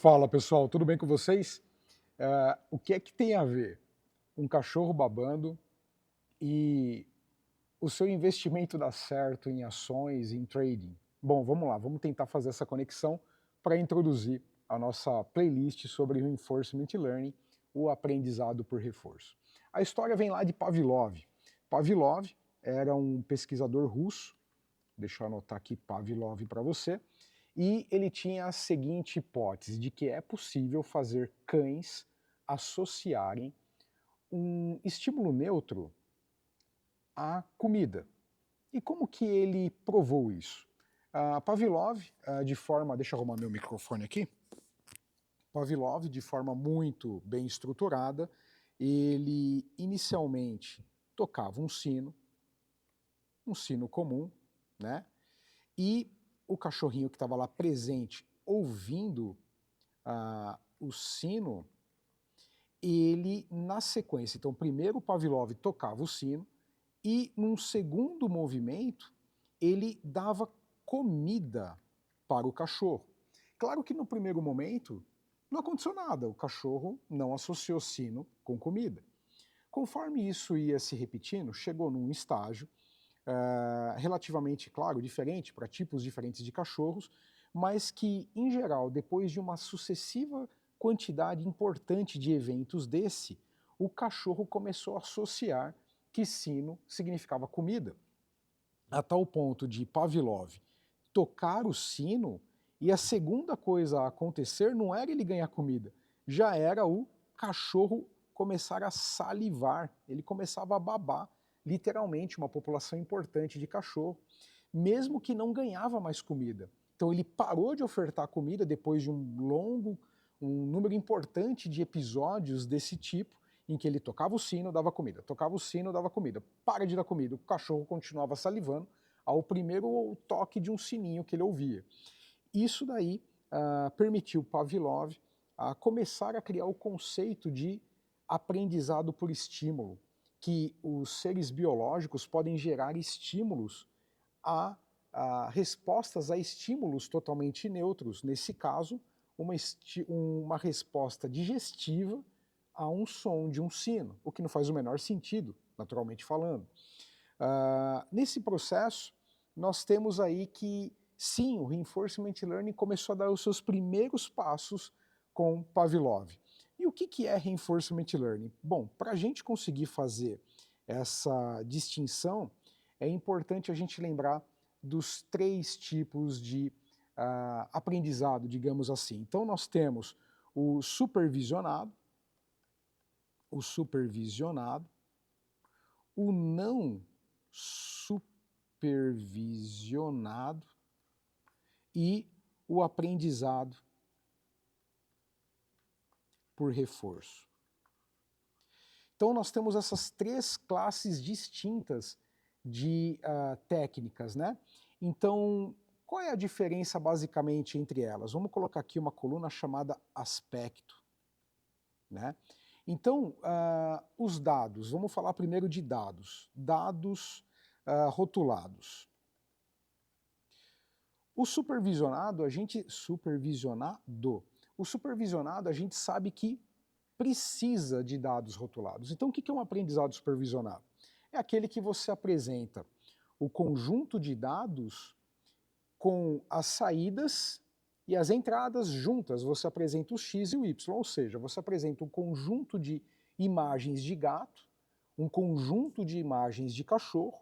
Fala pessoal, tudo bem com vocês? O que é que tem a ver um cachorro babando e o seu investimento dar certo em ações, em trading? Bom, vamos lá, vamos tentar fazer essa conexão para introduzir a nossa playlist sobre Reinforcement Learning, o aprendizado por reforço. A história vem lá de Pavlov. Pavlov era um pesquisador russo, deixa eu anotar aqui Pavlov para você, e ele tinha a seguinte hipótese de que é possível fazer cães associarem um estímulo neutro à comida. E como que ele provou isso? Pavlov, de forma... Deixa eu arrumar meu microfone aqui. Pavlov, de forma muito bem estruturada, ele inicialmente tocava um sino comum, né? E o cachorrinho que estava lá presente, ouvindo o sino, ele, na sequência, então primeiro o Pavlov tocava o sino e num segundo movimento ele dava comida para o cachorro. Claro que no primeiro momento não aconteceu nada, o cachorro não associou sino com comida. Conforme isso ia se repetindo, chegou num estágio relativamente, claro, diferente para tipos diferentes de cachorros, mas que, em geral, depois de uma sucessiva quantidade importante de eventos desse, o cachorro começou a associar que sino significava comida, a tal ponto de Pavlov tocar o sino e a segunda coisa a acontecer não era ele ganhar comida, já era o cachorro começar a salivar, ele começava a babar, literalmente uma população importante de cachorro, mesmo que não ganhava mais comida. Então ele parou de ofertar comida depois de um número importante de episódios desse tipo, em que ele tocava o sino, dava comida, tocava o sino, dava comida, para de dar comida, o cachorro continuava salivando ao primeiro toque de um sininho que ele ouvia. Isso daí permitiu Pavlov começar a criar o conceito de aprendizado por estímulo, que os seres biológicos podem gerar estímulos a respostas a estímulos totalmente neutros, nesse caso, uma resposta digestiva a um som de um sino, o que não faz o menor sentido, naturalmente falando. Nesse processo, nós temos aí que, sim, o Reinforcement Learning começou a dar os seus primeiros passos com Pavlov. E o que é Reinforcement Learning? Bom, para a gente conseguir fazer essa distinção, é importante a gente lembrar dos três tipos de aprendizado, digamos assim. Então nós temos o supervisionado, o não supervisionado e o aprendizado por reforço. Então nós temos essas três classes distintas de técnicas, né? Então, qual é a diferença basicamente entre elas? Vamos colocar aqui uma coluna chamada aspecto, né? Então, os dados, vamos falar primeiro de dados. Dados rotulados. O supervisionado, a gente sabe que precisa de dados rotulados. Então, o que é um aprendizado supervisionado? É aquele que você apresenta o conjunto de dados com as saídas e as entradas juntas. Você apresenta o X e o Y, ou seja, você apresenta um conjunto de imagens de gato, um conjunto de imagens de cachorro.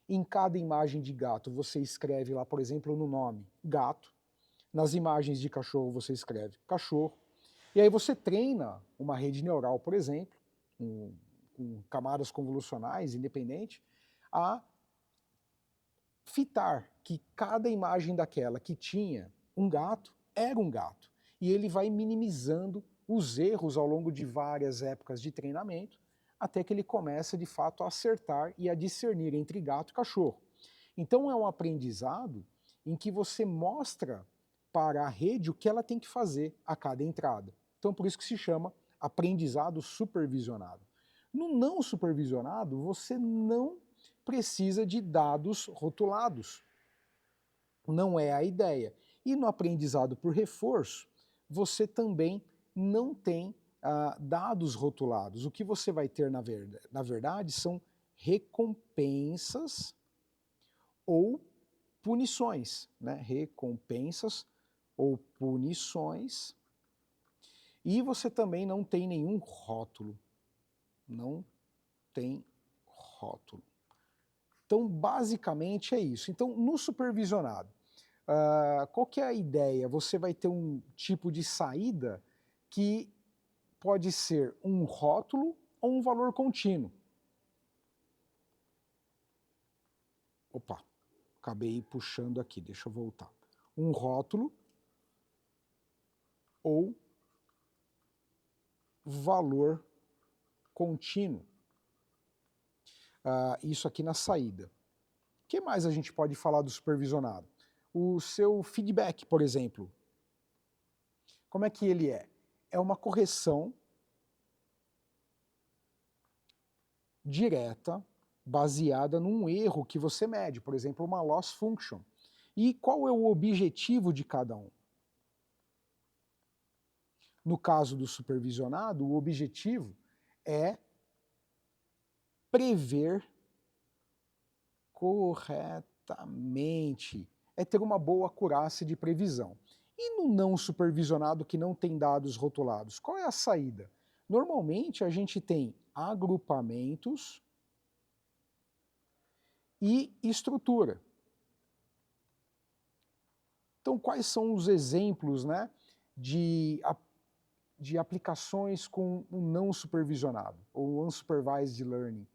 Em cada imagem de gato você escreve lá, por exemplo, no nome, gato. Nas imagens de cachorro você escreve cachorro. E aí você treina uma rede neural, por exemplo, com camadas convolucionais independente, a fitar que cada imagem daquela que tinha um gato era um gato. E ele vai minimizando os erros ao longo de várias épocas de treinamento, até que ele começa de fato a acertar e a discernir entre gato e cachorro. Então é um aprendizado em que você mostra para a rede o que ela tem que fazer a cada entrada. Então por isso que se chama aprendizado supervisionado. No não supervisionado, você não precisa de dados rotulados. Não é a ideia. E no aprendizado por reforço, você também não tem dados rotulados. O que você vai ter, na verdade, são recompensas ou punições, né? Recompensas ou punições. E você também não tem nenhum rótulo. Não tem rótulo. Então, basicamente é isso. Então, no supervisionado, qual que é a ideia? Você vai ter um tipo de saída que pode ser um rótulo ou um valor contínuo. Opa, acabei puxando aqui, deixa eu voltar. Um rótulo ou valor contínuo. Isso aqui na saída. O que mais a gente pode falar do supervisionado? O seu feedback, por exemplo. Como é que ele é? É uma correção direta, baseada num erro que você mede, por exemplo, uma loss function. E qual é o objetivo de cada um? No caso do supervisionado, o objetivo é prever corretamente, é ter uma boa acurácia de previsão. E no não supervisionado, que não tem dados rotulados, qual é a saída? Normalmente a gente tem agrupamentos e estrutura. Então, quais são os exemplos, né, de aplicações com o não supervisionado, ou unsupervised learning?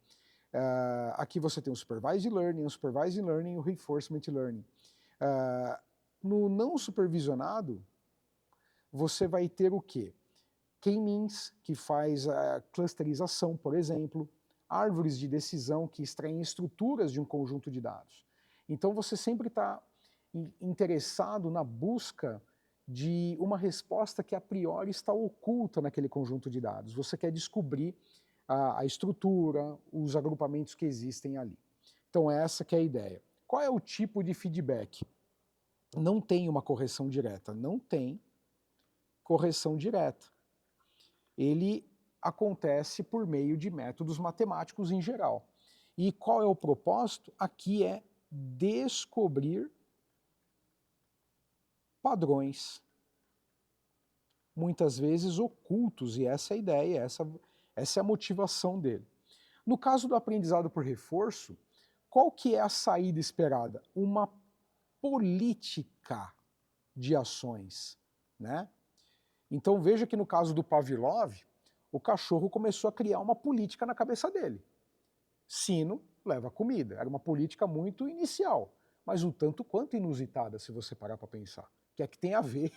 Aqui você tem o supervised learning, o supervised learning e o reinforcement learning. No não supervisionado, você vai ter o quê? K-means, que faz a clusterização, por exemplo, árvores de decisão que extraem estruturas de um conjunto de dados. Então você sempre está interessado na busca de uma resposta que a priori está oculta naquele conjunto de dados. Você quer descobrir a estrutura, os agrupamentos que existem ali. Então essa que é a ideia. Qual é o tipo de feedback? Não tem uma correção direta, não tem correção direta. Ele acontece por meio de métodos matemáticos em geral. E qual é o propósito? Aqui é descobrir padrões, muitas vezes ocultos, e essa é a ideia, essa é a motivação dele. No caso do aprendizado por reforço, qual que é a saída esperada? Uma política de ações, né? Então veja que no caso do Pavlov, o cachorro começou a criar uma política na cabeça dele. Sino leva comida. Era uma política muito inicial, mas um tanto quanto inusitada, se você parar para pensar. O que é que tem a ver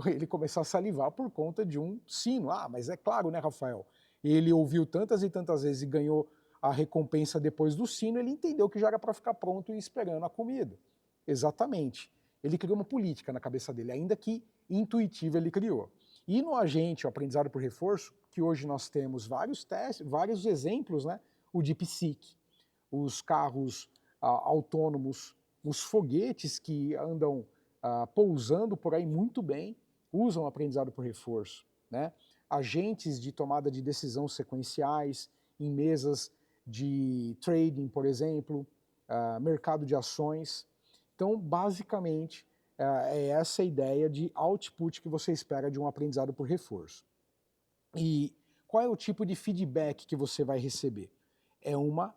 ele começar a salivar por conta de um sino? Ah, mas é claro, né, Rafael? Ele ouviu tantas e tantas vezes e ganhou a recompensa depois do sino, ele entendeu que já era para ficar pronto e esperando a comida. Exatamente. Ele criou uma política na cabeça dele, ainda que intuitiva ele criou. E no agente, o aprendizado por reforço, que hoje nós temos vários testes, vários exemplos, né? O DeepSeek, os carros autônomos, os foguetes que andam pousando por aí muito bem, usam aprendizado por reforço, né? Agentes de tomada de decisão sequenciais em mesas de trading, por exemplo, mercado de ações. Então, basicamente, é essa a ideia de output que você espera de um aprendizado por reforço. E qual é o tipo de feedback que você vai receber? É uma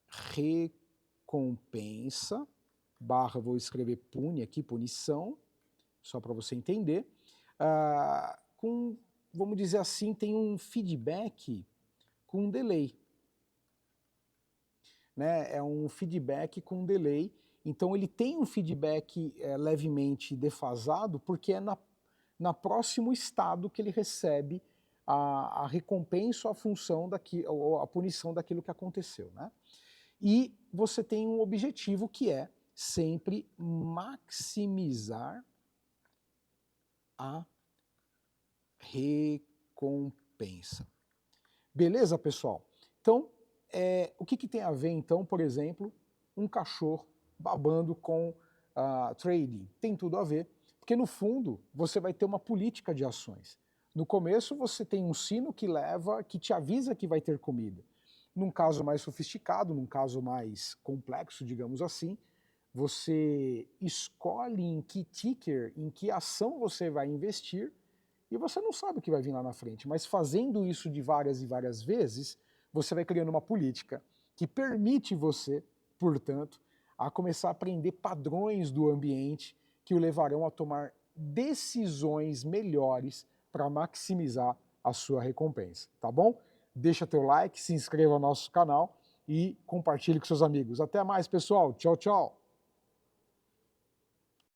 recompensa, vou escrever pune aqui, punição, só para você entender, vamos dizer assim, tem um feedback com um delay. Né? É um feedback com delay, então ele tem um feedback levemente defasado, porque é na próximo estado que ele recebe a recompensa ou a função ou a punição daquilo que aconteceu. Né? E você tem um objetivo que é sempre maximizar a recompensa. Beleza, pessoal? Então, o que tem a ver, então, por exemplo, um cachorro babando com trading? Tem tudo a ver, Porque no fundo, você vai ter uma política de ações. No começo você tem um sino que te avisa que vai ter comida. Num caso mais sofisticado, num caso mais complexo, digamos assim, você escolhe em que ticker, em que ação você vai investir, e você não sabe o que vai vir lá na frente, mas fazendo isso de várias e várias vezes, você vai criando uma política que permite você, portanto, a começar a aprender padrões do ambiente que o levarão a tomar decisões melhores para maximizar a sua recompensa, tá bom? Deixa teu like, se inscreva no nosso canal e compartilhe com seus amigos. Até mais, pessoal. Tchau, tchau.